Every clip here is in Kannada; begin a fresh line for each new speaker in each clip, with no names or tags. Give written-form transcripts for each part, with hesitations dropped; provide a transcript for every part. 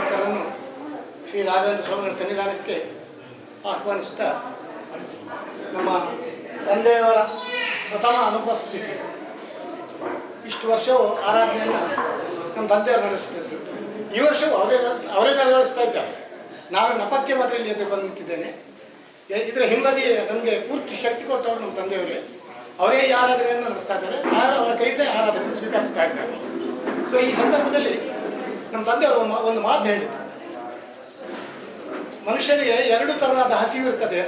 ಭಕ್ತರನ್ನು ಶ್ರೀ ರಾಘವೇಂದ್ರ ಸ್ವಾಮಿಗಳ ಸನ್ನಿಧಾನಕ್ಕೆ ಆಹ್ವಾನಿಸುತ್ತಾ ನಮ್ಮ ತಂದೆಯವರ ಪ್ರಥಮ ಅನುಪಸ್ಥಿತಿ ಇಷ್ಟು ವರ್ಷವೂ ಆರಾಧನೆಯನ್ನು ನಮ್ಮ ತಂದೆಯವರು ನಡೆಸ್ತಿದ್ರು. ಈ ವರ್ಷವೂ ಅವರೇ ನೆರವೇರಿಸ್ತಾ ಇದ್ದಾರೆ. ನಾನು ನಪಕ್ಕೆ ಮಾತ್ರ ಇಲ್ಲಿ ಎದುರು ಬಂದು ನಿಂತಿದ್ದೇನೆ. ಇದರ ಹಿಂಬದಿ ನಮಗೆ ಪೂರ್ತಿ ಶಕ್ತಿ ಕೊಟ್ಟವರು ನಮ್ಮ ತಂದೆಯವರೇ. ಅವರೇ ಈ ಆರಾಧನೆಯನ್ನು ನಡೆಸ್ತಾ ಇದ್ದಾರೆ. ಅವರ ಕೈಯಿಂದ ಆರಾಧನೆಯನ್ನು ಸ್ವೀಕರಿಸ್ತಾ ಇದ್ದಾರೆ. ಸೊ ಈ ಸಂದರ್ಭದಲ್ಲಿ ನಮ್ಮ ತಂದೆಯವರು ಒಂದು ಮಾತು ಹೇಳಿದರು, ಮನುಷ್ಯನಿಗೆ ಎರಡು ಥರದ ಹಸಿವು ಇರ್ತದೆ.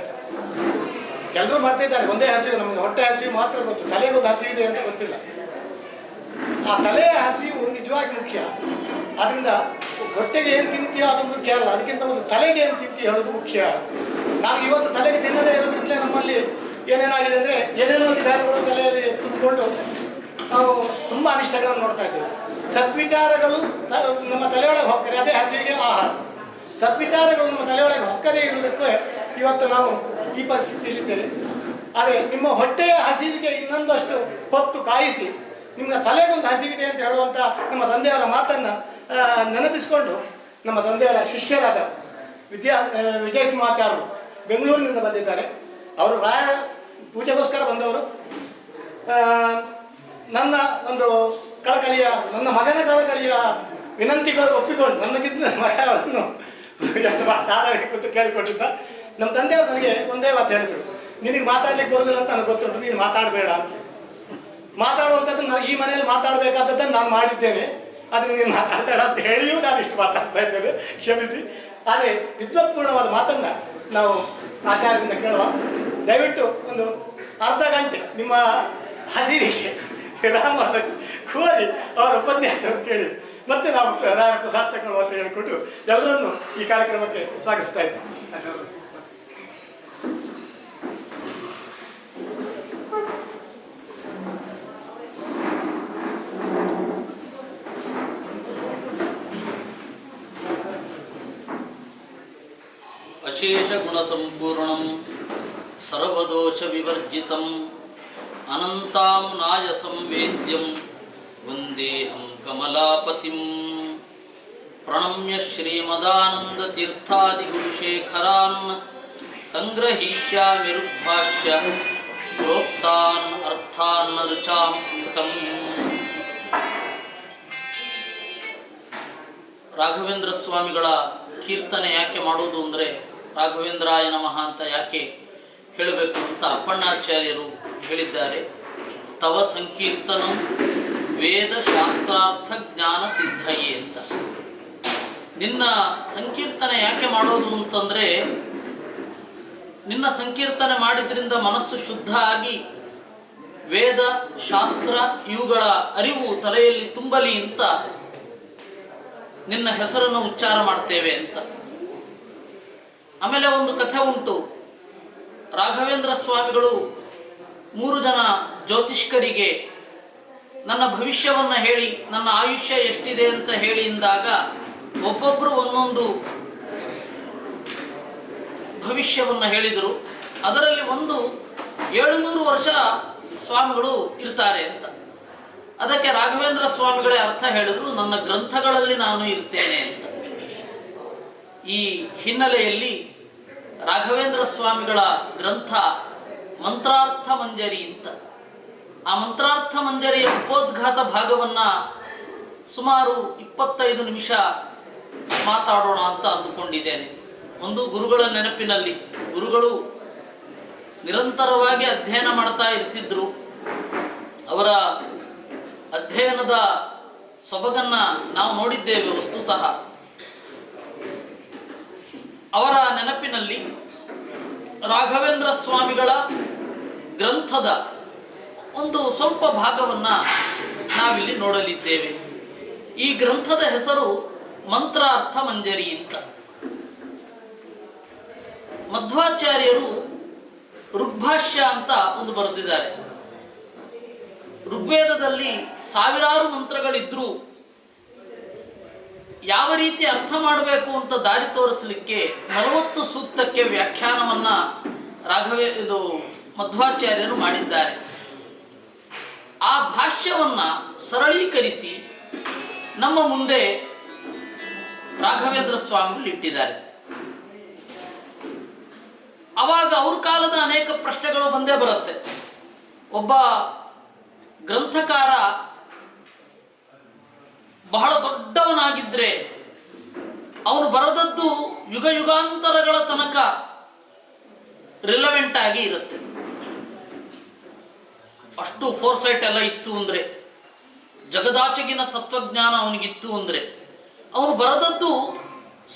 ಎಲ್ಲರೂ ಮಾಡ್ತಿದ್ದಾರೆ ಒಂದೇ ಹಸಿವು, ನಮಗೆ ಹೊಟ್ಟೆ ಹಸಿವು ಮಾತ್ರ ಗೊತ್ತು, ತಲೆಗೊಂದು ಹಸಿವು ಇದೆ ಅಂತ ಗೊತ್ತಿಲ್ಲ. ಆ ತಲೆಯ ಹಸಿವು ನಿಜವಾಗಿ ಮುಖ್ಯ. ಆದ್ದರಿಂದ ಹೊಟ್ಟೆಗೆ ಏನು ತಿಂತೀಯೋ ಅದು ಮುಖ್ಯ ಅಲ್ಲ, ಅದಕ್ಕಿಂತ ಒಂದು ತಲೆಗೆ ಏನು ತಿಂತೀಯೋ ಹೇಳೋದು ಮುಖ್ಯ. ನಾವು ಇವತ್ತು ತಲೆಗೆ ತಿನ್ನದೇ ಇರೋದ್ರಿಂದಲೇ ನಮ್ಮಲ್ಲಿ ಏನೇನಾಗಿದೆ ಅಂದರೆ ಏನೇನೋ ವಿಚಾರಗಳು ತಲೆಯಲ್ಲಿ ತುಂಬಿಕೊಂಡು ನಾವು ತುಂಬ ಅನಿಷ್ಟಗಳನ್ನು ನೋಡ್ತಾ ಇದ್ದೇವೆ. ಸದ್ವಿಚಾರಗಳು ನಮ್ಮ ತಲೆಯೊಳಗೆ ಹೋಗ್ತಾರೆ, ಅದೇ ಹಸಿವಿಗೆ ಆಹಾರ. ಸದ್ವಿಚಾರಗಳು ನಮ್ಮ ತಲೆಯೊಳಗೆ ಹೊಕ್ಕದೇ ಇರುವುದಕ್ಕೆ ಇವತ್ತು ನಾವು ಈ ಪರಿಸ್ಥಿತಿಯಲ್ಲಿದ್ದೇವೆ. ಆದರೆ ನಿಮ್ಮ ಹೊಟ್ಟೆಯ ಹಸಿವಿಗೆ ಇನ್ನೊಂದಷ್ಟು ಹೊತ್ತು ಕಾಯಿಸಿ ನಿಮ್ಮ ತಲೆಗೊಂದು ಹಸಿವಿದೆ ಅಂತ ಹೇಳುವಂಥ ನಮ್ಮ ತಂದೆಯವರ ಮಾತನ್ನು ನೆನಪಿಸಿಕೊಂಡು ನಮ್ಮ ತಂದೆಯವರ ಶಿಷ್ಯರಾದ ವಿಜಯ ಸಿಂಹಾಚಾರ್ಯರು ಬೆಂಗಳೂರಿನಿಂದ ಬಂದಿದ್ದಾರೆ. ಅವರು ರಾಯ ಪೂಜೆಗೋಸ್ಕರ ಬಂದವರು. ನನ್ನ ಒಂದು ಕಳಕಳಿಯ, ನನ್ನ ಮಗನ ಕಳಕಳಿಯ ವಿನಂತಿಗಳು ಒಪ್ಪಿಕೊಂಡು ನನ್ನಗಿಂತ ಮಗನನ್ನು ಮಾತಾಡಬೇಕು ಅಂತ ಕೇಳಿಕೊಂಡಿದ್ದ. ನಮ್ಮ ತಂದೆಯವರು ನನಗೆ ಒಂದೇ ಮಾತು ಹೇಳಿದರು, ನಿನಗೆ ಮಾತಾಡ್ಲಿಕ್ಕೆ ಬರೋದಿಲ್ಲ ಅಂತ ನನಗೆ ಗೊತ್ತುಂಟು, ನೀನು ಮಾತಾಡಬೇಡ ಅಂತ. ಮಾತಾಡುವಂಥದ್ದು ನಾನು ಈ ಮನೆಯಲ್ಲಿ ಮಾತಾಡಬೇಕಾದದ್ದನ್ನು ನಾನು ಮಾಡಿದ್ದೇನೆ, ಆದರೆ ನೀನು ಮಾತಾಡಬೇಡ ಅಂತ ಹೇಳಿಯೂ ನಾನು ಇಷ್ಟು ಮಾತಾಡ್ತಾ ಇದ್ದೇನೆ, ಕ್ಷಮಿಸಿ. ಆದರೆ ವಿದ್ವತ್ಪೂರ್ಣವಾದ ಮಾತನ್ನು ನಾವು ಆಚಾರ್ಯರಿಂದ ಕೇಳುವ. ದಯವಿಟ್ಟು ಒಂದು ಅರ್ಧ ಗಂಟೆ ನಿಮ್ಮ ಹಸಿರಿಗೆ ವಿರಾಮವನ್ನು ಕೋರಿ ಅವರ ಉಪನ್ಯಾಸವನ್ನು ಕೇಳಿ ಮತ್ತೆ ನಾವು ಪ್ರಸಾದ ತಗೊಳ್ಳುವ ಅಂತ ಹೇಳಿಕೊಟ್ಟು ಎಲ್ಲರನ್ನು ಈ ಕಾರ್ಯಕ್ರಮಕ್ಕೆ ಸ್ವಾಗತಿಸ್ತಾ ಇದ್ದೇನೆ.
ಅಶೇಷ ಗುಣಸಂಪೂರ್ಣಂ ಸರ್ವದೋಷ ವಿವರ್ಜಿತಂ ಅನಂತಾಂ ನಾಯಸಂ ವೇದ್ಯಂ ವಂದೇಹಂ ಕಮಲಾಪತಿಂ ಪ್ರಣಮ್ಯ ಶ್ರೀಮದಾನಂದ ತೀರ್ಥಾದಿ ಗುರುಶೇಖರಾನ್ ಸಂಗ್ರಹೀಷ್ಯಾಮಿ ಋಗ್ಭಾಷ್ಯ ಪ್ರೋಕ್ತಾನ್ ಅರ್ಥಾನ್ ರುಚಾಂ ಸ್ಫುಟಂ. ರಾಘವೇಂದ್ರ ಸ್ವಾಮಿಗಳ ಕೀರ್ತನೆ ಯಾಕೆ ಮಾಡೋದು ಅಂದರೆ ರಾಘವೇಂದ್ರಾಯ ನಮಃ ಅಂತ ಯಾಕೆ ಹೇಳಬೇಕು ಅಂತ ಅಪ್ಪಣ್ಣಾಚಾರ್ಯರು ಹೇಳಿದ್ದಾರೆ. ತವ ಸಂಕೀರ್ತನಂ ವೇದ ಶಾಸ್ತ್ರಾರ್ಥ ಜ್ಞಾನ ಸಿದ್ಧಯೇ ಅಂತ. ನಿನ್ನ ಸಂಕೀರ್ತನೆ ಯಾಕೆ ಮಾಡೋದು ಅಂತಂದರೆ ನಿನ್ನ ಸಂಕೀರ್ತನೆ ಮಾಡಿದ್ರಿಂದ ಮನಸ್ಸು ಶುದ್ಧ ಆಗಿ ವೇದ ಶಾಸ್ತ್ರ ಇವುಗಳ ಅರಿವು ತಲೆಯಲ್ಲಿ ತುಂಬಲಿ ಅಂತ ನಿನ್ನ ಹೆಸರನ್ನು ಉಚ್ಚಾರ ಮಾಡ್ತೇವೆ ಅಂತ. ಆಮೇಲೆ ಒಂದು ಕಥೆ ಉಂಟು. ರಾಘವೇಂದ್ರ ಸ್ವಾಮಿಗಳು 3 ಜನ ಜ್ಯೋತಿಷ್ಕರಿಗೆ ನನ್ನ ಭವಿಷ್ಯವನ್ನು ಹೇಳಿ, ನನ್ನ ಆಯುಷ್ಯ ಎಷ್ಟಿದೆ ಅಂತ ಹೇಳಿ ಎಂದಾಗ ಒಬ್ಬೊಬ್ಬರು ಒಂದೊಂದು ಭವಿಷ್ಯವನ್ನು ಹೇಳಿದರು. ಅದರಲ್ಲಿ ಒಂದು 700 ವರ್ಷ ಸ್ವಾಮಿಗಳು ಇರ್ತಾರೆ ಅಂತ. ಅದಕ್ಕೆ ರಾಘವೇಂದ್ರ ಸ್ವಾಮಿಗಳೇ ಅರ್ಥ ಹೇಳಿದ್ರು, ನನ್ನ ಗ್ರಂಥಗಳಲ್ಲಿ ನಾನು ಇರ್ತೇನೆ ಅಂತ. ಈ ಹಿನ್ನೆಲೆಯಲ್ಲಿ ರಾಘವೇಂದ್ರ ಸ್ವಾಮಿಗಳ ಗ್ರಂಥ ಮಂತ್ರಾರ್ಥ ಮಂಜರಿ ಅಂತ. ಆ ಮಂತ್ರಾರ್ಥ ಮಂಜರಿಯ ಉಪೋದ್ಘಾತ ಭಾಗವನ್ನು ಸುಮಾರು 25 ನಿಮಿಷ ಮಾತಾಡೋಣ ಅಂತ ಅಂದುಕೊಂಡಿದ್ದೇನೆ. ಒಂದು ಗುರುಗಳ ನೆನಪಿನಲ್ಲಿ, ಗುರುಗಳು ನಿರಂತರವಾಗಿ ಅಧ್ಯಯನ ಮಾಡ್ತಾ ಇರ್ತಿದ್ರು. ಅವರ ಅಧ್ಯಯನದ ಸೊಬಗನ್ನು ನಾವು ನೋಡಿದ್ದೇವೆ. ವಸ್ತುತಃ ಅವರ ನೆನಪಿನಲ್ಲಿ ರಾಘವೇಂದ್ರ ಸ್ವಾಮಿಗಳ ಗ್ರಂಥದ ಒಂದು ಸ್ವಲ್ಪ ಭಾಗವನ್ನು ನಾವಿಲ್ಲಿ ನೋಡಲಿದ್ದೇವೆ. ಈ ಗ್ರಂಥದ ಹೆಸರು ಮಂತ್ರಾರ್ಥ ಮಂಜರಿ ಅಂತ. ಮಧ್ವಾಚಾರ್ಯರು ಋಗ್ಭಾಷ್ಯ ಅಂತ ಒಂದು ಬರೆದಿದ್ದಾರೆ. ಋಗ್ವೇದದಲ್ಲಿ ಸಾವಿರಾರು ಮಂತ್ರಗಳಿದ್ರೂ ಯಾವ ರೀತಿ ಅರ್ಥ ಮಾಡಬೇಕು ಅಂತ ದಾರಿ ತೋರಿಸಲಿಕ್ಕೆ 40 ಸೂಕ್ತಕ್ಕೆ ವ್ಯಾಖ್ಯಾನವನ್ನು ಮಧ್ವಾಚಾರ್ಯರು ಮಾಡಿದ್ದಾರೆ. ಆ ಭಾಷ್ಯವನ್ನು ಸರಳೀಕರಿಸಿ ನಮ್ಮ ಮುಂದೆ ರಾಘವೇಂದ್ರ ಸ್ವಾಮಿಗಳು ಇಟ್ಟಿದ್ದಾರೆ. ಅವಾಗ ಅವ್ರ ಕಾಲದ ಅನೇಕ ಪ್ರಶ್ನೆಗಳು ಬಂದೇ ಬರುತ್ತೆ. ಒಬ್ಬ ಗ್ರಂಥಕಾರ ಬಹಳ ದೊಡ್ಡವನಾಗಿದ್ರೆ ಅವನು ಬರೆದದ್ದು ಯುಗ ಯುಗಾಂತರಗಳ ತನಕ ರಿಲೆವೆಂಟ್ ಆಗಿ ಇರುತ್ತೆ. ಅಷ್ಟು ಫೋರ್ಸೈಟ್ ಎಲ್ಲ ಇತ್ತು ಅಂದರೆ, ಜಗದಾಚೆಗಿನ ತತ್ವಜ್ಞಾನ ಅವನಿಗಿತ್ತು ಅಂದರೆ, ಅವನು ಬರೆದದ್ದು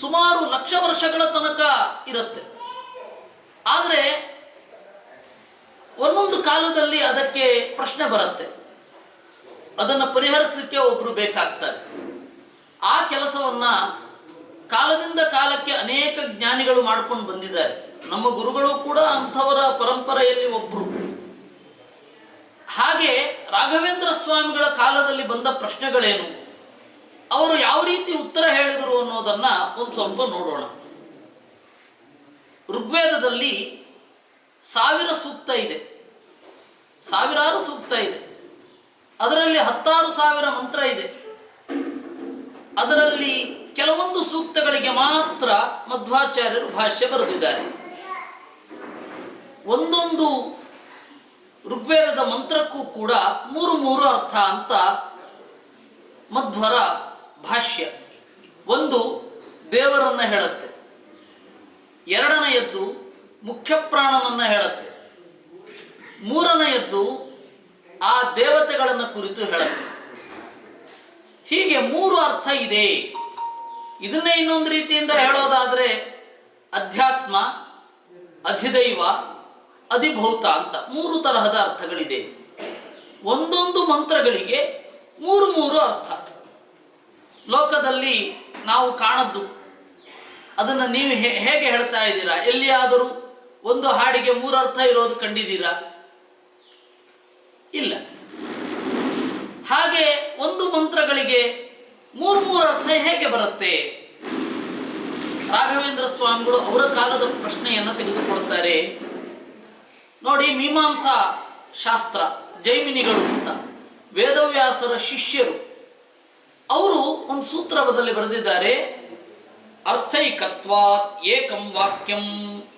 ಸುಮಾರು ಲಕ್ಷ ವರ್ಷಗಳ ತನಕ ಇರುತ್ತೆ. ಆದರೆ ಒಂದೊಂದು ಕಾಲದಲ್ಲಿ ಅದಕ್ಕೆ ಪ್ರಶ್ನೆ ಬರುತ್ತೆ, ಅದನ್ನು ಪರಿಹರಿಸಲಿಕ್ಕೆ ಒಬ್ಬರು ಬೇಕಾಗ್ತಾರೆ. ಆ ಕೆಲಸವನ್ನ ಕಾಲದಿಂದ ಕಾಲಕ್ಕೆ ಅನೇಕ ಜ್ಞಾನಿಗಳು ಮಾಡ್ಕೊಂಡು ಬಂದಿದ್ದಾರೆ. ನಮ್ಮ ಗುರುಗಳು ಕೂಡ ಅಂಥವರ ಪರಂಪರೆಯಲ್ಲಿ ಒಬ್ಬರು. ಹಾಗೆ ರಾಘವೇಂದ್ರ ಸ್ವಾಮಿಗಳ ಕಾಲದಲ್ಲಿ ಬಂದ ಪ್ರಶ್ನೆಗಳೇನು, ಅವರು ಯಾವ ರೀತಿ ಉತ್ತರ ಹೇಳಿದರು ಅನ್ನೋದನ್ನ ಒಂದು ಸ್ವಲ್ಪ ನೋಡೋಣ. ಋಗ್ವೇದದಲ್ಲಿ 1000 ಸೂಕ್ತ ಇದೆ, ಸಾವಿರಾರು ಸೂಕ್ತ ಇದೆ. ಅದರಲ್ಲಿ 16,000 ಮಂತ್ರ ಇದೆ. ಅದರಲ್ಲಿ ಕೆಲವೊಂದು ಸೂಕ್ತಗಳಿಗೆ ಮಾತ್ರ ಮಧ್ವಾಚಾರ್ಯರು ಭಾಷ್ಯ ಬರೆದಿದ್ದಾರೆ. ಒಂದೊಂದು ಋಗ್ವೇದದ ಮಂತ್ರಕ್ಕೂ ಕೂಡ 3 ಅರ್ಥ ಅಂತ ಮಧ್ವರ ಭಾಷ್ಯ. ಒಂದು ದೇವರನ್ನ ಹೇಳುತ್ತೆ, ಎರಡನೆಯದ್ದು ಮುಖ್ಯ ಪ್ರಾಣನನ್ನ ಹೇಳುತ್ತೆ, ಮೂರನೆಯದ್ದು ಆ ದೇವತೆಗಳನ್ನು ಕುರಿತು ಹೇಳುತ್ತೆ. ಹೀಗೆ 3 ಅರ್ಥ ಇದೆ. ಇದನ್ನೇ ಇನ್ನೊಂದು ರೀತಿಯಿಂದ ಹೇಳೋದಾದ್ರೆ ಅಧ್ಯಾತ್ಮ, ಅಧಿದೈವ, ಅಧಿಭೌತ ಅಂತ 3 ತರಹದ ಅರ್ಥಗಳಿದೆ. ಒಂದೊಂದು ಮಂತ್ರಗಳಿಗೆ 3 ಅರ್ಥ. ಲೋಕದಲ್ಲಿ ನಾವು ಕಾಣದ್ದು ಅದನ್ನು ನೀವು ಹೇಗೆ ಹೇಳ್ತಾ ಇದ್ದೀರಾ? ಎಲ್ಲಿಯಾದರೂ ಒಂದು ಹಾಡಿಗೆ 3 ಅರ್ಥ ಇರೋದು ಕಂಡಿದ್ದೀರಾ? ಇಲ್ಲ. ಹಾಗೆ ಒಂದು ಮಂತ್ರಗಳಿಗೆ 3 ಅರ್ಥ ಹೇಗೆ ಬರುತ್ತೆ? ರಾಘವೇಂದ್ರ ಸ್ವಾಮಿಗಳು ಅವರ ಕಾಲದ ಪ್ರಶ್ನೆಯನ್ನು ತೆಗೆದುಕೊಳ್ತಾರೆ. ನೋಡಿ, ಮೀಮಾಂಸಾ ಶಾಸ್ತ್ರ ಜೈಮಿನಿಗಳು ಅಂತ ವೇದವ್ಯಾಸರ ಶಿಷ್ಯರು, ಅವರು ಒಂದು ಸೂತ್ರದಲ್ಲಿ ಬರೆದಿದ್ದಾರೆ, ಅರ್ಥೈಕತ್ವಾತ್ ಏಕಂ ವಾಕ್ಯಂ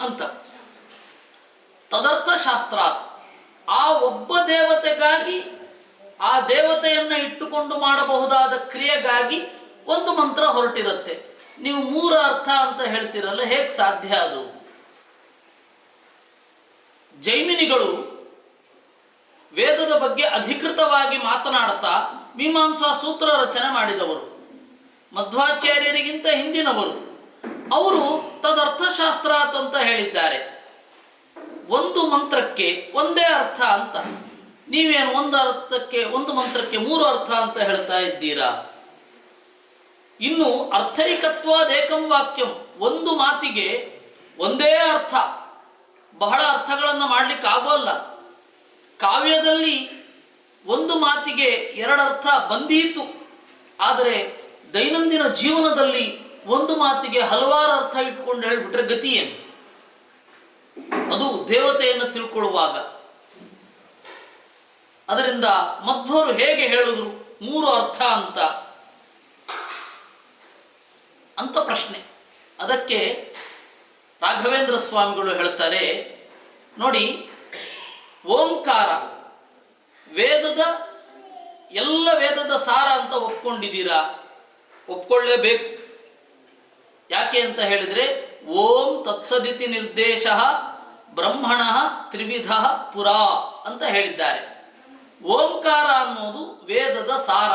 ಅಂತ. ತದರ್ಥ ಶಾಸ್ತ್ರಾತ್, ಆ ಒಬ್ಬ ದೇವತೆಗಾಗಿ, ಆ ದೇವತೆಯನ್ನ ಇಟ್ಟುಕೊಂಡು ಮಾಡಬಹುದಾದ ಕ್ರಿಯೆಗಾಗಿ ಒಂದು ಮಂತ್ರ ಹೊರಟಿರುತ್ತೆ. ನೀವು 3 ಅರ್ಥ ಅಂತ ಹೇಳ್ತೀರಲ್ಲ, ಹೇಗೆ ಸಾಧ್ಯ ಅದು? ಜೈಮಿನಿಗಳು ವೇದದ ಬಗ್ಗೆ ಅಧಿಕೃತವಾಗಿ ಮಾತನಾಡ್ತಾ ಮೀಮಾಂಸಾ ಸೂತ್ರ ರಚನೆ ಮಾಡಿದವರು, ಮಧ್ವಾಚಾರ್ಯರಿಗಿಂತ ಹಿಂದಿನವರು. ಅವರು ತದರ್ಥಶಾಸ್ತ್ರಾತ್ ಅಂತ ಹೇಳಿದ್ದಾರೆ. ಒಂದು ಮಂತ್ರಕ್ಕೆ ಒಂದೇ ಅರ್ಥ ಅಂತ. ನೀವೇನು ಒಂದು ಮಂತ್ರಕ್ಕೆ 3 ಅರ್ಥ ಅಂತ ಹೇಳ್ತಾ ಇದ್ದೀರಾ? ಇನ್ನು ಅರ್ಥೈಕತ್ವಾದೇಕಂ ವಾಕ್ಯಂ, ಒಂದು ಮಾತಿಗೆ ಒಂದೇ ಅರ್ಥ, ಬಹಳ ಅರ್ಥಗಳನ್ನು ಮಾಡಲಿಕ್ಕೆ ಆಗೋಲ್ಲ. ಕಾವ್ಯದಲ್ಲಿ ಒಂದು ಮಾತಿಗೆ 2 ಅರ್ಥ ಬಂದೀತು, ಆದರೆ ದೈನಂದಿನ ಜೀವನದಲ್ಲಿ ಒಂದು ಮಾತಿಗೆ ಹಲವಾರು ಅರ್ಥ ಇಟ್ಕೊಂಡು ಹೇಳ್ಬಿಟ್ರೆ ಗತಿ ಏನು? ಅದು ದೇವತೆಯನ್ನು ತಿಳ್ಕೊಳ್ಳುವಾಗ. ಅದರಿಂದ ಮಧ್ವರು ಹೇಗೆ ಹೇಳಿದ್ರು 3 ಅರ್ಥ ಅಂತ ಪ್ರಶ್ನೆ. ಅದಕ್ಕೆ ರಾಘವೇಂದ್ರ ಸ್ವಾಮಿಗಳು ಹೇಳ್ತಾರೆ, ನೋಡಿ, ಓಂಕಾರ ಎಲ್ಲ ವೇದದ ಸಾರ ಅಂತ ಒಪ್ಕೊಂಡಿದ್ದೀರಾ? ಒಪ್ಕೊಳ್ಳೇಬೇಕು. ಯಾಕೆ ಅಂತ ಹೇಳಿದ್ರೆ, ಓಂ ತತ್ಸದಿತಿ ನಿರ್ದೇಶ ಬ್ರಹ್ಮಣ ತ್ರಿವಿಧ ಪುರಾ ಅಂತ ಹೇಳಿದ್ದಾರೆ. ಓಂಕಾರ ಅನ್ನೋದು ವೇದದ ಸಾರ.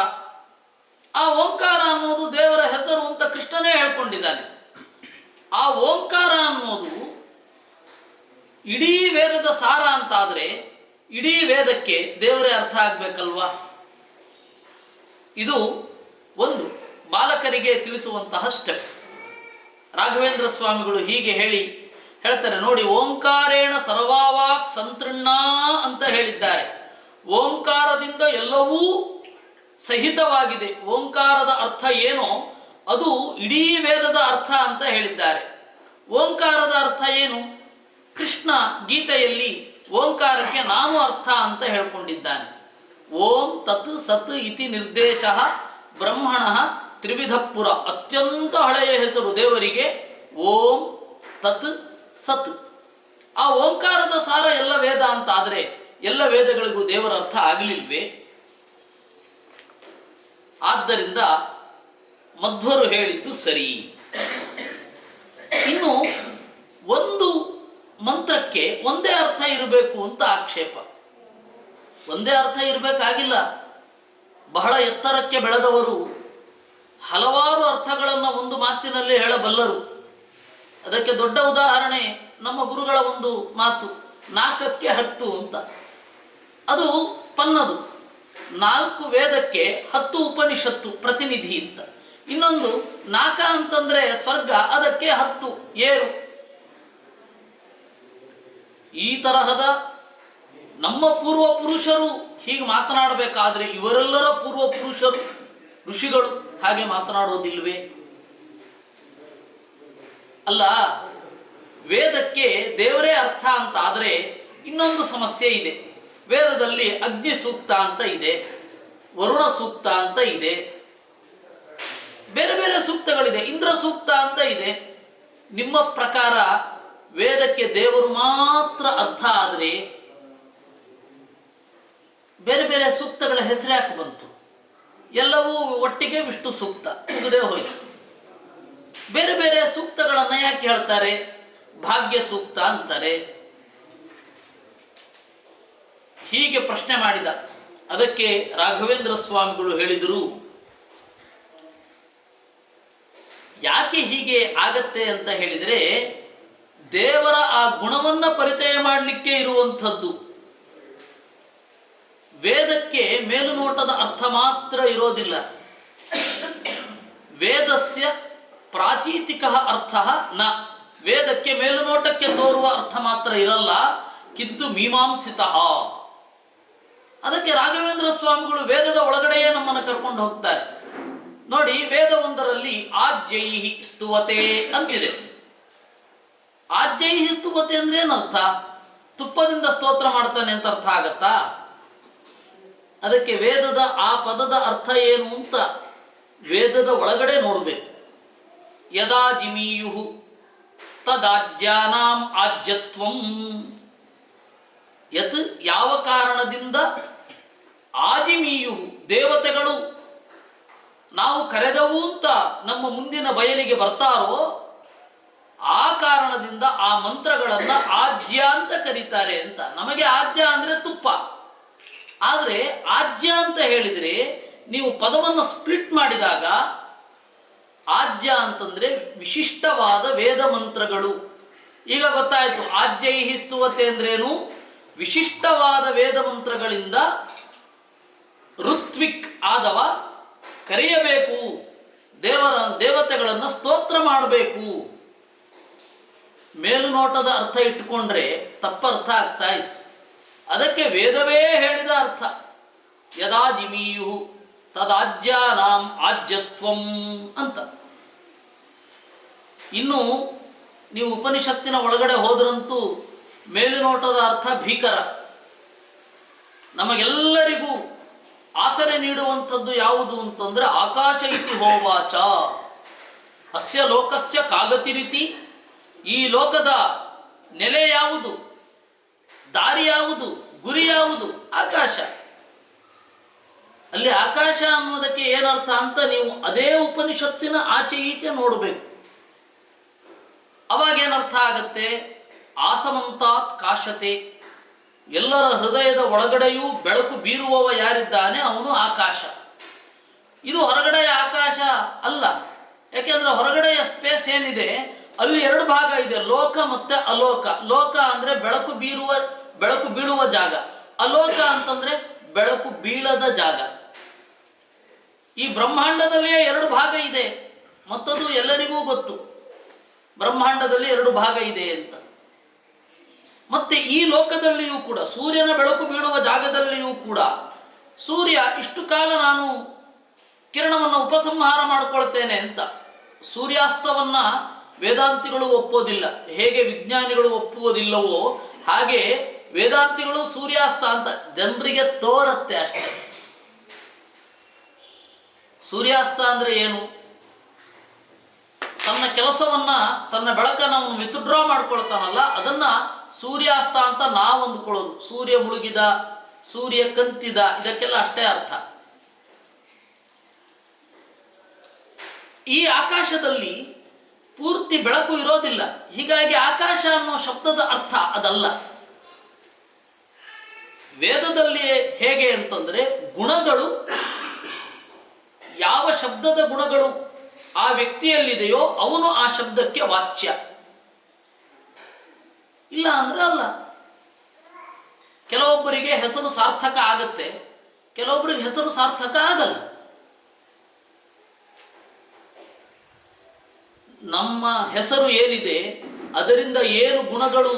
ಆ ಓಂಕಾರ ಅನ್ನೋದು ದೇವರ ಹೆಸರು ಅಂತ ಕೃಷ್ಣನೇ ಹೇಳ್ಕೊಂಡಿದ್ದಾನೆ. ಆ ಓಂಕಾರ ಅನ್ನೋದು ಇಡೀ ವೇದದ ಸಾರ ಅಂತಾದರೆ ಇಡೀ ವೇದಕ್ಕೆ ದೇವರೇ ಅರ್ಥ ಆಗ್ಬೇಕಲ್ವಾ? ಇದು ಒಂದು ಬಾಲಕರಿಗೆ ತಿಳಿಸುವಂತಹ ಸ್ಟೆಪ್. ರಾಘವೇಂದ್ರ ಸ್ವಾಮಿಗಳು ಹೀಗೆ ಹೇಳ್ತಾರೆ ನೋಡಿ, ಓಂಕಾರೇಣ ಸರ್ವಾವಾಕ್ ಸಂತೃಣ್ಣ ಅಂತ ಹೇಳಿದ್ದಾರೆ. ಓಂಕಾರದಿಂದ ಎಲ್ಲವೂ ಸಹಿತವಾಗಿದೆ. ಓಂಕಾರದ ಅರ್ಥ ಏನೋ ಅದು ಇಡೀ ವೇದದ ಅರ್ಥ ಅಂತ ಹೇಳಿದ್ದಾರೆ. ಓಂಕಾರದ ಅರ್ಥ ಏನು? ಕೃಷ್ಣ ಗೀತೆಯಲ್ಲಿ ಓಂಕಾರಕ್ಕೆ ನಾನು ಅರ್ಥ ಅಂತ ಹೇಳ್ಕೊಂಡಿದ್ದಾನೆ. ಓಂ ತತ್ ಸತ್ ಇತಿ ನಿರ್ದೇಶ ಬ್ರಹ್ಮಣ ತ್ರಿವಿಧಪುರ ಅತ್ಯಂತ ಹಳೆಯ ಹೆಸರು ದೇವರಿಗೆ ಓಂ ತತ್ ಸತ್. ಆ ಓಂಕಾರದ ಸಾರ ಎಲ್ಲ ವೇದ ಅಂತ ಆದರೆ ಎಲ್ಲ ವೇದಗಳಿಗೂ ದೇವರ ಅರ್ಥ ಆಗಲಿಲ್ವೇ? ಆದ್ದರಿಂದ ಮಧ್ವರು ಹೇಳಿದ್ದು ಸರಿ. ಇನ್ನು ಒಂದು ಮಂತ್ರಕ್ಕೆ ಒಂದೇ ಅರ್ಥ ಇರಬೇಕು ಅಂತ ಆಕ್ಷೇಪ. ಒಂದೇ ಅರ್ಥ ಇರಬೇಕಾಗಿಲ್ಲ. ಬಹಳ ಎತ್ತರಕ್ಕೆ ಬೆಳೆದವರು ಹಲವಾರು ಅರ್ಥಗಳನ್ನು ಒಂದು ಮಾತಿನಲ್ಲಿ ಹೇಳಬಲ್ಲರು. ಅದಕ್ಕೆ ದೊಡ್ಡ ಉದಾಹರಣೆ ನಮ್ಮ ಗುರುಗಳ ಒಂದು ಮಾತು, 4ಕ್ಕೆ 10 ಅಂತ. ಅದು ಪನ್ನದು. 4 ವೇದಕ್ಕೆ 10 ಉಪನಿಷತ್ತು ಪ್ರತಿನಿಧಿ ಅಂತ. ಇನ್ನೊಂದು 4 ಅಂತಂದ್ರೆ ಸ್ವರ್ಗ, ಅದಕ್ಕೆ 10 ಏರು. ಈ ತರಹದ ನಮ್ಮ ಪೂರ್ವ ಪುರುಷರು ಹೀಗೆ ಮಾತನಾಡಬೇಕಾದ್ರೆ ಇವರೆಲ್ಲರ ಪೂರ್ವ ಪುರುಷರು ಋಷಿಗಳು ಹಾಗೆ ಮಾತನಾಡೋದಿಲ್ವೇ? ಅಲ್ಲ, ವೇದಕ್ಕೆ ದೇವರೇ ಅರ್ಥ ಅಂತ ಆದರೆ ಇನ್ನೊಂದು ಸಮಸ್ಯೆ ಇದೆ. ವೇದದಲ್ಲಿ ಅಗ್ನಿ ಸೂಕ್ತ ಅಂತ ಇದೆ, ವರುಣ ಸೂಕ್ತ ಅಂತ ಇದೆ, ಬೇರೆ ಬೇರೆ ಸೂಕ್ತಗಳಿದೆ, ಇಂದ್ರ ಸೂಕ್ತ ಅಂತ ಇದೆ. ನಿಮ್ಮ ಪ್ರಕಾರ ವೇದಕ್ಕೆ ದೇವರು ಮಾತ್ರ ಅರ್ಥ ಆದರೆ ಬೇರೆ ಬೇರೆ ಸೂಕ್ತಗಳ ಹೆಸರು ಯಾಕೆ ಬಂತು? ಎಲ್ಲವೂ ಒಟ್ಟಿಗೆ ವಿಷ್ಣು ಸೂಕ್ತ ಮುಗಿದೇ ಹೋಯಿತು. ಬೇರೆ ಬೇರೆ ಸೂಕ್ತಗಳನ್ನು ಯಾಕೆ ಹೇಳ್ತಾರೆ? ಭಾಗ್ಯ ಸೂಕ್ತ ಅಂತಾರೆ. ಹೀಗೆ ಪ್ರಶ್ನೆ ಮಾಡಿದ. ಅದಕ್ಕೆ ರಾಘವೇಂದ್ರ ಸ್ವಾಮಿಗಳು ಹೇಳಿದರು, ಯಾಕೆ ಹೀಗೆ ಆಗತ್ತೆ ಅಂತ ಹೇಳಿದರೆ, ದೇವರ ಆ ಗುಣವನ್ನ ಪರಿಚಯ ಮಾಡಲಿಕ್ಕೆ ಇರುವಂಥದ್ದು. ವೇದಕ್ಕೆ ಮೇಲುನೋಟದ ಅರ್ಥ ಮಾತ್ರ ಇರೋದಿಲ್ಲ. ವೇದಸ್ಯ ಪ್ರಾತೀತಿಕ ಅರ್ಥ ನ, ವೇದಕ್ಕೆ ಮೇಲುನೋಟಕ್ಕೆ ತೋರುವ ಅರ್ಥ ಮಾತ್ರ ಇರಲ್ಲ, ಕಿಂತು ಮೀಮಾಂಸಿತ. ಅದಕ್ಕೆ ರಾಘವೇಂದ್ರ ಸ್ವಾಮಿಗಳು ವೇದದ ಒಳಗಡೆಯೇ ನಮ್ಮನ್ನು ಕರ್ಕೊಂಡು ಹೋಗ್ತಾರೆ. ನೋಡಿ, ವೇದ ಒಂದರಲ್ಲಿ ಆಜ್ಯೈಹಿ ಸ್ತುವತೆ ಅಂತಿದೆ. ಆಜ್ಯೈಹಿ ಸ್ತುವತೆ ಅಂದ್ರೆ ಏನರ್ಥ? ತುಪ್ಪದಿಂದ ಸ್ತೋತ್ರ ಮಾಡ್ತಾನೆ ಅಂತ ಅರ್ಥ ಆಗತ್ತಾ? ಅದಕ್ಕೆ ವೇದದ ಆ ಪದದ ಅರ್ಥ ಏನು ಅಂತ ವೇದದ ಒಳಗಡೆ ನೋಡಬೇಕು. ಯದಾ ಜಿಮೀಯು ತದಾಜ್ಯಾನಾಂ ಆಜ್ಯತ್ವಂ. ಯತ್ ಯಾವ ಕಾರಣದಿಂದ ಆಜಿಮೀಯು ದೇವತೆಗಳು ನಾವು ಕರೆದವು ಅಂತ ನಮ್ಮ ಮುಂದಿನ ಬಯಲಿಗೆ ಬರ್ತಾರೋ ಆ ಕಾರಣದಿಂದ ಆ ಮಂತ್ರಗಳನ್ನ ಆಜ್ಯ ಅಂತ ಕರೀತಾರೆ ಅಂತ. ನಮಗೆ ಆಜ್ಯ ಅಂದ್ರೆ ತುಪ್ಪ. ಆದರೆ ಆಜ್ಯ ಅಂತ ಹೇಳಿದರೆ ನೀವು ಪದವನ್ನು ಸ್ಪ್ಲಿಟ್ ಮಾಡಿದಾಗ ಆಜ್ಯ ಅಂತಂದ್ರೆ ವಿಶಿಷ್ಟವಾದ ವೇದ ಮಂತ್ರಗಳು. ಈಗ ಗೊತ್ತಾಯ್ತು ಆಜ್ಯೈಹಿ ಸ್ತುವತೆ ಅಂದ್ರೇನು? ವಿಶಿಷ್ಟವಾದ ವೇದ ಮಂತ್ರಗಳಿಂದ ಋತ್ವಿಕ್ ಆದವ ಕರೆಯಬೇಕು, ದೇವತೆಗಳನ್ನು ಸ್ತೋತ್ರ ಮಾಡಬೇಕು. ಮೇಲುನೋಟದ ಅರ್ಥ ಇಟ್ಟುಕೊಂಡ್ರೆ ತಪ್ಪರ್ಥ ಆಗ್ತಾ ಇತ್ತು. ಅದಕ್ಕೆ ವೇದವೇ ಹೇಳಿದ ಅರ್ಥ ಯದಾ ಜಿಮೀಯು ತದಾಜ್ಯಾನಾಂ ಆಜ್ಯತ್ವಂ ಅಂತ. ಇನ್ನು ನೀವು ಉಪನಿಷತ್ತಿನ ಒಳಗಡೆ ಹೋದ್ರಂತೂ ಮೇಲುನೋಟದ ಅರ್ಥ ಭೀಕರ. ನಮಗೆಲ್ಲರಿಗೂ ಆಸರೆ ನೀಡುವಂಥದ್ದು ಯಾವುದು ಅಂತಂದ್ರೆ ಆಕಾಶ ಇತಿ ಹೋವಾಚ ಅಸ್ಯ ಲೋಕಸ್ಯ ಕಾಗತಿರಿತಿ. ಈ ಲೋಕದ ನೆಲೆ ಯಾವುದು, ದಾರಿ ಯಾವುದು, ಗುರಿ ಯಾವುದು? ಆಕಾಶ. ಅಲ್ಲಿ ಆಕಾಶ ಅನ್ನೋದಕ್ಕೆ ಏನರ್ಥ ಅಂತ ನೀವು ಅದೇ ಉಪನಿಷತ್ತಿನ ಆಚೆ ಈಚೆ ನೋಡಬೇಕು. ಅವಾಗ ಏನರ್ಥ ಆಗತ್ತೆ? ಆಸಮಂತಾತ್ ಕಾಶತೆ. ಎಲ್ಲರ ಹೃದಯದ ಒಳಗಡೆಯೂ ಬೆಳಕು ಬೀರುವವ ಯಾರಿದ್ದಾನೆ ಅವನು ಆಕಾಶ. ಇದು ಹೊರಗಡೆಯ ಆಕಾಶ ಅಲ್ಲ. ಯಾಕೆಂದ್ರೆ ಹೊರಗಡೆಯ ಸ್ಪೇಸ್ ಏನಿದೆ ಅಲ್ಲಿ 2 ಭಾಗ ಇದೆ, ಲೋಕ ಮತ್ತೆ ಅಲೋಕ. ಲೋಕ ಅಂದ್ರೆ ಬೆಳಕು ಬೀಳುವ ಜಾಗ, ಅಲೋಕ ಅಂತಂದ್ರೆ ಬೆಳಕು ಬೀಳದ ಜಾಗ. ಈ ಬ್ರಹ್ಮಾಂಡದಲ್ಲಿಯೇ 2 ಭಾಗ ಇದೆ, ಮತ್ತದು ಎಲ್ಲರಿಗೂ ಗೊತ್ತು. ಬ್ರಹ್ಮಾಂಡದಲ್ಲಿ 2 ಭಾಗ ಇದೆ ಅಂತ. ಮತ್ತೆ ಈ ಲೋಕದಲ್ಲಿಯೂ ಕೂಡ ಸೂರ್ಯನ ಬೆಳಕು ಬೀಳುವ ಜಾಗದಲ್ಲಿಯೂ ಕೂಡ ಸೂರ್ಯ ಇಷ್ಟು ಕಾಲ ನಾನು ಕಿರಣವನ್ನು ಉಪಸಂಹಾರ ಮಾಡಿಕೊಳ್ತೇನೆ ಅಂತ. ಸೂರ್ಯಾಸ್ತವನ್ನ ವೇದಾಂತಿಗಳು ಒಪ್ಪೋದಿಲ್ಲ. ಹೇಗೆ ವಿಜ್ಞಾನಿಗಳು ಒಪ್ಪುವುದಿಲ್ಲವೋ ಹಾಗೆ ವೇದಾಂತಿಗಳು ಸೂರ್ಯಾಸ್ತ ಅಂತ ಜನರಿಗೆ ತೋರತ್ತೆ ಅಷ್ಟೇ. ಸೂರ್ಯಾಸ್ತ ಅಂದರೆ ಏನು? ತನ್ನ ಕೆಲಸವನ್ನ, ತನ್ನ ಬೆಳಕನ್ನು ಅವನು ವಿತ್ಡ್ರಾ ಮಾಡ್ಕೊಳ್ತಾನಲ್ಲ, ಅದನ್ನ ಸೂರ್ಯಾಸ್ತ ಅಂತ ನಾವು ಅಂದ್ಕೊಳ್ಳೋದು. ಸೂರ್ಯ ಮುಳುಗಿದ, ಸೂರ್ಯ ಕಂತಿದ, ಇದಕ್ಕೆಲ್ಲ ಅಷ್ಟೇ ಅರ್ಥ. ಈ ಆಕಾಶದಲ್ಲಿ ಪೂರ್ತಿ ಬೆಳಕು ಇರೋದಿಲ್ಲ. ಹೀಗಾಗಿ ಆಕಾಶ ಅನ್ನೋ ಶಬ್ದದ ಅರ್ಥ ಅದಲ್ಲ. ವೇದದಲ್ಲಿ ಹೇಗೆ ಅಂತಂದ್ರೆ, ಗುಣಗಳು, ಯಾವ ಶಬ್ದದ ಗುಣಗಳು ಆ ವ್ಯಕ್ತಿಯಲ್ಲಿದೆಯೋ ಅವನು ಆ ಶಬ್ದಕ್ಕೆ ವಾಚ್ಯ. ಇಲ್ಲ ಅಂದ್ರೆ ಅಲ್ಲ. ಕೆಲವೊಬ್ಬರಿಗೆ ಹೆಸರು ಸಾರ್ಥಕ ಆಗತ್ತೆ, ಕೆಲವೊಬ್ಬರಿಗೆ ಹೆಸರು ಸಾರ್ಥಕ ಆಗಲ್ಲ. ನಮ್ಮ ಹೆಸರು ಏನಿದೆ ಅದರಿಂದ ಏನು ಗುಣಗಳು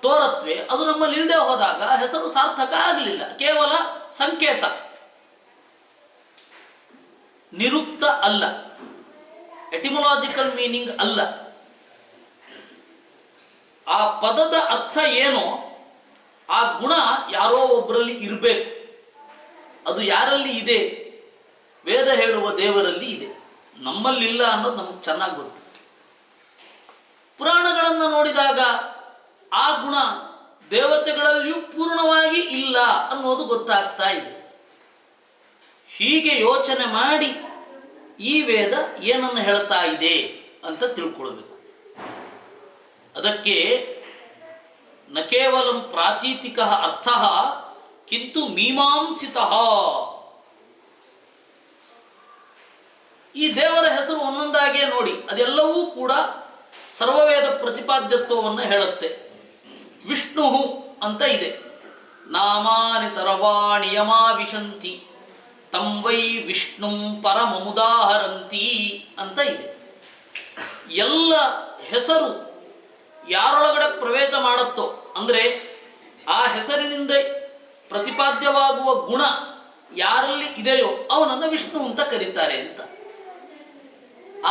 ತೋರತ್ವೆ ಅದು ನಮ್ಮಲ್ಲಿ ಇಲ್ಲದೆ ಹೋದಾಗ ಹೆಸರು ಸಾರ್ಥಕ ಆಗಲಿಲ್ಲ. ಕೇವಲ ಸಂಕೇತ, ನಿರುಕ್ತ ಅಲ್ಲ, ಎಟಿಮೊಲಾಜಿಕಲ್ ಮೀನಿಂಗ್ ಅಲ್ಲ. ಆ ಪದದ ಅರ್ಥ ಏನೋ ಆ ಗುಣ ಯಾರೋ ಒಬ್ಬರಲ್ಲಿ ಇರಬೇಕು. ಅದು ಯಾರಲ್ಲಿ ಇದೆ? ವೇದ ಹೇಳುವ ದೇವರಲ್ಲಿ ಇದೆ, ನಮ್ಮಲ್ಲಿಲ್ಲ ಅನ್ನೋದು ನಮ್ಗೆ ಚೆನ್ನಾಗಿ ಗೊತ್ತು. ಪುರಾಣಗಳನ್ನು ನೋಡಿದಾಗ ಆ ಗುಣ ದೇವತೆಗಳಲ್ಲಿಯೂ ಪೂರ್ಣವಾಗಿ ಇಲ್ಲ ಅನ್ನೋದು ಗೊತ್ತಾಗ್ತಾ ಇದೆ. ಹೀಗೆ ಯೋಚನೆ ಮಾಡಿ ಈ ವೇದ ಏನನ್ನು ಹೇಳ್ತಾ ಇದೆ ಅಂತ ತಿಳ್ಕೊಳ್ಬೇಕು. ಅದಕ್ಕೆ ನ ಕೇವಲಂ ಪ್ರಾತೀತಿಕ ಅರ್ಥ ಕಿಂತು ಮೀಮಾಂಸಿತ. ಈ ದೇವರ ಹೆಸರು ಒಂದೊಂದಾಗಿಯೇ ನೋಡಿ, ಅದೆಲ್ಲವೂ ಕೂಡ ಸರ್ವವೇದ ಪ್ರತಿಪಾದ್ಯತ್ವವನ್ನು ಹೇಳುತ್ತೆ. ವಿಷ್ಣು ಅಂತ ಇದೆ, ನಾಮಾನಿ ತರವಾಣಿ ಯಮಾವಿಶಂತಿ ತಂ ವೈ ವಿಷ್ಣು ಪರಮಮುದಾಹರಂತಿ ಅಂತ ಇದೆ. ಎಲ್ಲ ಹೆಸರು ಯಾರೊಳಗಡೆ ಪ್ರವೇಶ ಮಾಡುತ್ತೋ, ಅಂದರೆ ಆ ಹೆಸರಿನಿಂದ ಪ್ರತಿಪಾದ್ಯವಾಗುವ ಗುಣ ಯಾರಲ್ಲಿ ಇದೆಯೋ ಅವನನ್ನು ವಿಷ್ಣು ಅಂತ ಕರೀತಾರೆ ಅಂತ.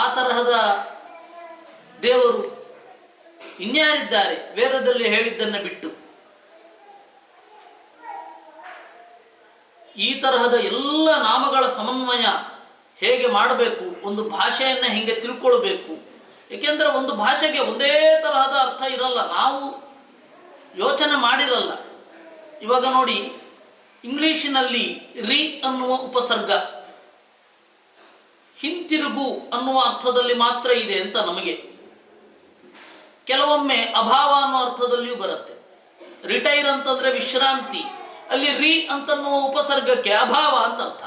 ಆ ತರಹದ ದೇವರು ಇನ್ಯಾರಿದ್ದಾರೆ ವೇದದಲ್ಲಿ ಹೇಳಿದ್ದನ್ನು ಬಿಟ್ಟು? ಈ ತರಹದ ಎಲ್ಲ ನಾಮಗಳ ಸಮನ್ವಯ ಹೇಗೆ ಮಾಡಬೇಕು, ಒಂದು ಭಾಷೆಯನ್ನು ಹೇಗೆ ತಿಳ್ಕೊಳ್ಬೇಕು. ಏಕೆಂದರೆ ಒಂದು ಭಾಷೆಗೆ ಒಂದೇ ತರಹದ ಅರ್ಥ ಇರಲ್ಲ, ನಾವು ಯೋಚನೆ ಮಾಡಿರಲ್ಲ. ಇವಾಗ ನೋಡಿ, ಇಂಗ್ಲಿಷಿನಲ್ಲಿ ರಿ ಅನ್ನುವ ಉಪಸರ್ಗ ಹಿಂತಿರುಗು ಅನ್ನುವ ಅರ್ಥದಲ್ಲಿ ಮಾತ್ರ ಇದೆ ಅಂತ ನಮಗೆ. ಕೆಲವೊಮ್ಮೆ ಅಭಾವ ಅನ್ನೋ ಅರ್ಥದಲ್ಲಿಯೂ ಬರುತ್ತೆ. ರಿಟೈರ್ ಅಂತಂದ್ರೆ ವಿಶ್ರಾಂತಿ, ಅಲ್ಲಿ ರಿ ಅಂತನ್ನುವ ಉಪಸರ್ಗಕ್ಕೆ ಅಭಾವ ಅಂತ ಅರ್ಥ.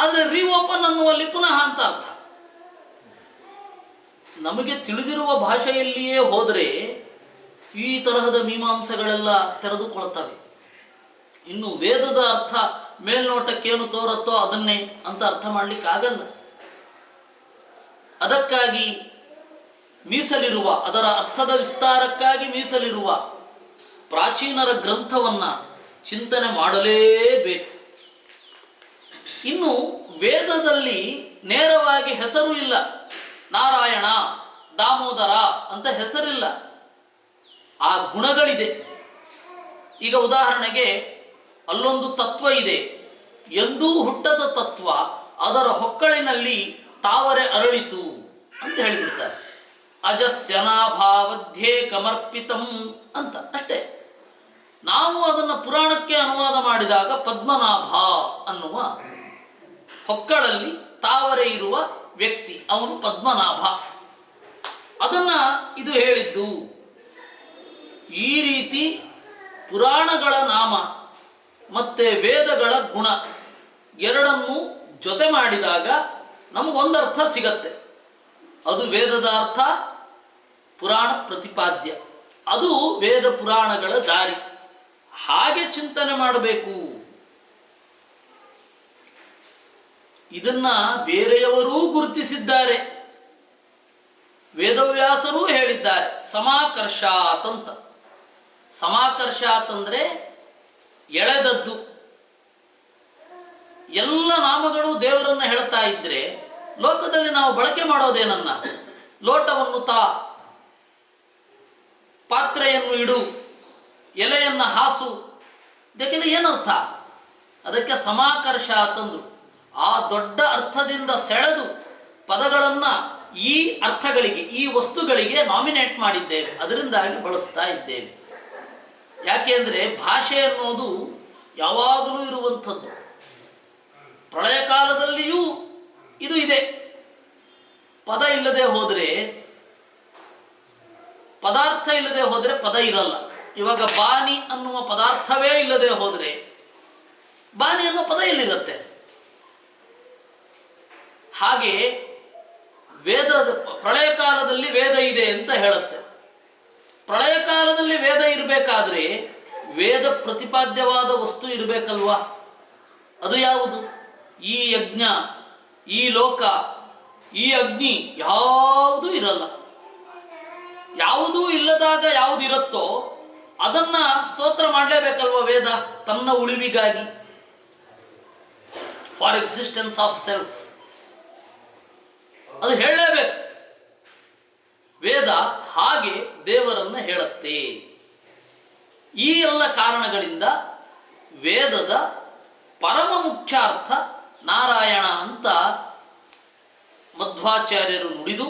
ಆದರೆ ರಿಓಪನ್ ಅನ್ನುವಲ್ಲಿ ಪುನಃ ಅಂತ ಅರ್ಥ. ನಮಗೆ ತಿಳಿದಿರುವ ಭಾಷೆಯಲ್ಲಿಯೇ ಹೋದರೆ ಈ ತರಹದ ಮೀಮಾಂಸೆಗಳೆಲ್ಲ ತೆರೆದುಕೊಳ್ತವೆ. ಇನ್ನು ವೇದದ ಅರ್ಥ ಮೇಲ್ನೋಟಕ್ಕೇನು ತೋರುತ್ತೋ ಅದನ್ನೇ ಅಂತ ಅರ್ಥ ಮಾಡಲಿಕ್ಕಾಗಲ್ಲ. ಅದಕ್ಕಾಗಿ ಮೀಸಲಿರುವ, ಅದರ ಅರ್ಥದ ವಿಸ್ತಾರಕ್ಕಾಗಿ ಮೀಸಲಿರುವ ಪ್ರಾಚೀನರ ಗ್ರಂಥವನ್ನು ಚಿಂತನೆ ಮಾಡಲೇಬೇಕು. ಇನ್ನು ವೇದದಲ್ಲಿ ನೇರವಾಗಿ ಹೆಸರು ಇಲ್ಲ. ನಾರಾಯಣ, ದಾಮೋದರ ಅಂತ ಹೆಸರಿಲ್ಲ, ಆ ಗುಣಗಳಿದೆ. ಈಗ ಉದಾಹರಣೆಗೆ ಅಲ್ಲೊಂದು ತತ್ವ ಇದೆ, ಎಂದೂ ಹುಟ್ಟದ ತತ್ವ, ಅದರ ಹೊಕ್ಕಳಿನಲ್ಲಿ ತಾವರೆ ಅರಳಿತು ಅಂತ ಹೇಳಿಬಿಡ್ತಾರೆ. ಅಜಸ್ಯನಾಭಾವಧ್ಯೆ ಕಮರ್ಪಿತಂ ಅಂತ ಅಷ್ಟೇ. ನಾವು ಅದನ್ನು ಪುರಾಣಕ್ಕೆ ಅನುವಾದ ಮಾಡಿದಾಗ ಪದ್ಮನಾಭ ಅನ್ನುವ ಹೊಕ್ಕಳಲ್ಲಿ ತಾವರೆ ಇರುವ ವ್ಯಕ್ತಿ, ಅವನು ಪದ್ಮನಾಭ. ಅದನ್ನ ಇದು ಹೇಳಿದ್ದು. ಈ ರೀತಿ ಪುರಾಣಗಳ ನಾಮ ಮತ್ತೆ ವೇದಗಳ ಗುಣ ಎರಡನ್ನೂ ಜೊತೆ ಮಾಡಿದಾಗ ನಮಗೊಂದರ್ಥ ಸಿಗತ್ತೆ. ಅದು ವೇದದ ಅರ್ಥ, ಪುರಾಣ ಪ್ರತಿಪಾದ್ಯ. ಅದು ವೇದ ಪುರಾಣಗಳ ದಾರಿ. ಹಾಗೆ ಚಿಂತನೆ ಮಾಡಬೇಕು. ಇದನ್ನ ಬೇರೆಯವರೂ ಗುರುತಿಸಿದ್ದಾರೆ, ವೇದವ್ಯಾಸರೂ ಹೇಳಿದ್ದಾರೆ. ಸಮಾಕರ್ಷಾತ್ ಅಂತ. ಸಮಾಕರ್ಷಾತ್ ಅಂದ್ರೆ ಎಳೆದದ್ದು. ಎಲ್ಲ ನಾಮಗಳು ದೇವರನ್ನ ಹೇಳ್ತಾ ಇದ್ರೆ ಲೋಕದಲ್ಲಿ ನಾವು ಬಳಕೆ ಮಾಡೋದೇನನ್ನ? ಲೋಟವನ್ನು ತಾ, ಪಾತ್ರೆಯನ್ನು ಇಡು, ಎಲೆಯನ್ನು ಹಾಸು, ಇದಕ್ಕೆಲ್ಲ ಏನರ್ಥ? ಅದಕ್ಕೆ ಸಮಾಕರ್ಷ ಅಂತಂದ್ರು. ಆ ದೊಡ್ಡ ಅರ್ಥದಿಂದ ಸೆಳೆದು ಪದಗಳನ್ನು ಈ ಅರ್ಥಗಳಿಗೆ, ಈ ವಸ್ತುಗಳಿಗೆ ನಾಮಿನೇಟ್ ಮಾಡಿದ್ದೇವೆ, ಅದರಿಂದಾಗಿ ಬಳಸ್ತಾ ಇದ್ದೇವೆ. ಯಾಕೆ ಅಂದರೆ ಭಾಷೆ ಅನ್ನೋದು ಯಾವಾಗಲೂ ಇರುವಂಥದ್ದು. ಪ್ರಳಯ ಕಾಲದಲ್ಲಿಯೂ ಇದು ಇದೆ. ಪದ ಇಲ್ಲದೆ ಹೋದರೆ, ಪದಾರ್ಥ ಇಲ್ಲದೆ ಹೋದರೆ ಪದ ಇರಲ್ಲ. ಇವಾಗ ಬಾನಿ ಅನ್ನುವ ಪದಾರ್ಥವೇ ಇಲ್ಲದೆ ಹೋದರೆ ಬಾನಿ ಅನ್ನುವ ಪದ ಎಲ್ಲಿರುತ್ತೆ? ಹಾಗೆ ವೇದದ ಪ್ರಳಯ ಕಾಲದಲ್ಲಿ ವೇದ ಇದೆ ಅಂತ ಹೇಳುತ್ತೆ. ಪ್ರಳಯ ಕಾಲದಲ್ಲಿ ವೇದ ಇರಬೇಕಾದ್ರೆ ವೇದ ಪ್ರತಿಪಾದ್ಯವಾದ ವಸ್ತು ಇರಬೇಕಲ್ವಾ? ಅದು ಯಾವುದು? ಈ ಯಜ್ಞ, ಈ ಲೋಕ, ಈ ಅಗ್ನಿ ಯಾವುದೂ ಇರಲ್ಲ. ಯಾವುದೂ ಇಲ್ಲದಾಗ ಯಾವುದಿರುತ್ತೋ ಅದನ್ನ ಸ್ತೋತ್ರ ಮಾಡಲೇಬೇಕಲ್ವ ವೇದ, ತನ್ನ ಉಳಿವಿಗಾಗಿ, ಫಾರ್ ಎಕ್ಸಿಸ್ಟೆನ್ಸ್ ಆಫ್ ಸೆಲ್ಫ್. ಅದು ಹೇಳಲೇಬೇಕು. ವೇದ ಹಾಗೆ ದೇವರನ್ನ ಹೇಳುತ್ತೆ. ಈ ಎಲ್ಲ ಕಾರಣಗಳಿಂದ ವೇದದ ಪರಮ ಮುಖ್ಯಾರ್ಥ ನಾರಾಯಣ ಅಂತ ಮಧ್ವಾಚಾರ್ಯರು ನುಡಿದು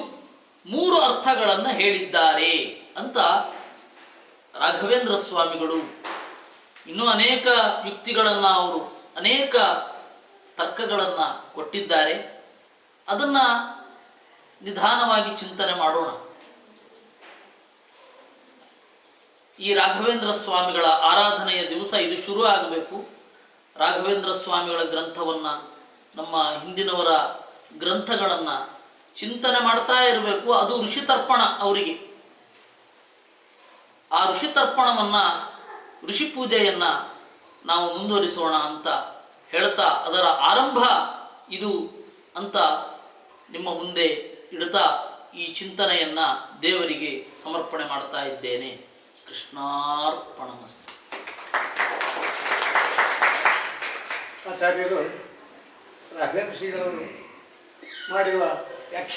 3 ಅರ್ಥಗಳನ್ನು ಹೇಳಿದ್ದಾರೆ ಅಂತ ರಾಘವೇಂದ್ರ ಸ್ವಾಮಿಗಳು ಇನ್ನೂ ಅನೇಕ ಯುಕ್ತಿಗಳನ್ನು, ಅವರು ಅನೇಕ ತರ್ಕಗಳನ್ನು ಕೊಟ್ಟಿದ್ದಾರೆ. ಅದನ್ನು ನಿಧಾನವಾಗಿ ಚಿಂತನೆ ಮಾಡೋಣ. ಈ ರಾಘವೇಂದ್ರ ಸ್ವಾಮಿಗಳ ಆರಾಧನೆಯ ದಿವಸ ಇದು ಶುರು ಆಗಬೇಕು. ರಾಘವೇಂದ್ರ ಸ್ವಾಮಿಗಳ ಗ್ರಂಥವನ್ನು, ನಮ್ಮ ಹಿಂದಿನವರ ಗ್ರಂಥಗಳನ್ನು ಚಿಂತನೆ ಮಾಡ್ತಾ ಇರಬೇಕು. ಅದು ಋಷಿತರ್ಪಣ ಅವರಿಗೆ. ಆ ಋಷಿತರ್ಪಣವನ್ನು, ಋಷಿ ಪೂಜೆಯನ್ನು ನಾವು ಮುಂದುವರಿಸೋಣ ಅಂತ ಹೇಳ್ತಾ, ಅದರ ಆರಂಭ ಇದು ಅಂತ ನಿಮ್ಮ ಮುಂದೆ ಇಡ್ತಾ ಈ ಚಿಂತನೆಯನ್ನು ದೇವರಿಗೆ ಸಮರ್ಪಣೆ ಮಾಡ್ತಾ ಇದ್ದೇನೆ. ಕೃಷ್ಣಾರ್ಪಣಮಸ್ತು.
ಆಚಾರ್ಯರು ರಾಘವೇಂದ್ರ ಶ್ರೀಗಳವರು ಮಾಡಿರುವ ವ್ಯಾಖ್ಯಾನ